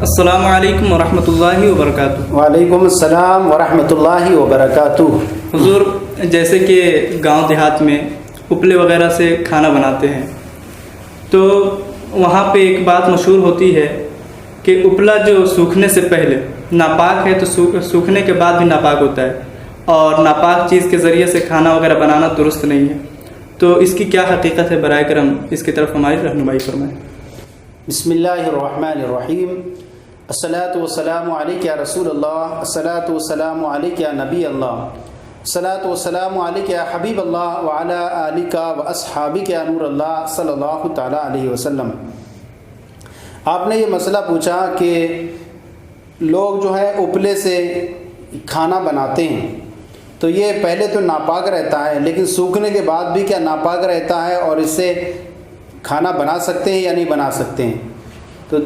السلام علیکم ورحمۃ اللہ وبرکاتہ۔ وعلیکم السلام ورحمۃ اللہ وبرکاتہ۔ حضور، جیسے کہ گاؤں دیہات میں اپلے وغیرہ سے کھانا بناتے ہیں، تو وہاں پہ ایک بات مشہور ہوتی ہے کہ اپلا جو سوکھنے سے پہلے ناپاک ہے تو سوکھنے کے بعد بھی ناپاک ہوتا ہے، اور ناپاک چیز کے ذریعے سے کھانا وغیرہ بنانا درست نہیں ہے، تو اس کی کیا حقیقت ہے؟ برائے کرم اس کی طرف ہماری رہنمائی فرمائیں۔ بسم اللہ الرحمن الرحیم۔ الصلاۃ والسلام علیک یا رسول اللہ، الصلاۃ والسلام علیک یا نبی اللہ، الصلاۃ والسلام علیک یا حبیب اللہ وعلی آلک و اصحابک یا نور اللہ صلی اللہ تعالیٰ علیہ وسلم۔ آپ نے یہ مسئلہ پوچھا کہ لوگ جو ہے اپلے سے کھانا بناتے ہیں تو یہ پہلے تو ناپاک رہتا ہے، لیکن سوکھنے کے بعد بھی کیا ناپاک رہتا ہے اور اس سے کھانا بنا سکتے ہیں یا نہیں بنا سکتے ہیں؟ تو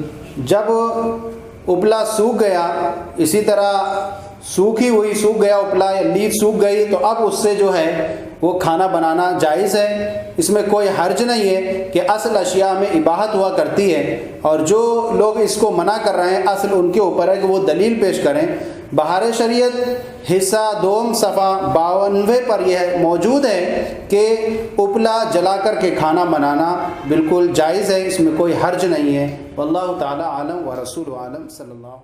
جب اپلا سوکھ گیا، اسی طرح سوکھ گیا اپلا یا لیف سوکھ گئی، تو اب اس سے جو ہے وہ کھانا بنانا جائز ہے، اس میں کوئی حرج نہیں ہے کہ اصل اشیاء میں اباحت ہوا کرتی ہے، اور جو لوگ اس کو منع کر رہے ہیں اصل ان کے اوپر ہے کہ وہ دلیل پیش کریں۔ بہار شریعت حصہ 2 صفحہ 52 پر یہ موجود ہے کہ اپلا جلا کر کے کھانا بنانا بالکل جائز ہے، اس میں کوئی حرج نہیں ہے۔ واللہ تعالی عالم و رسول عالم صلی اللہ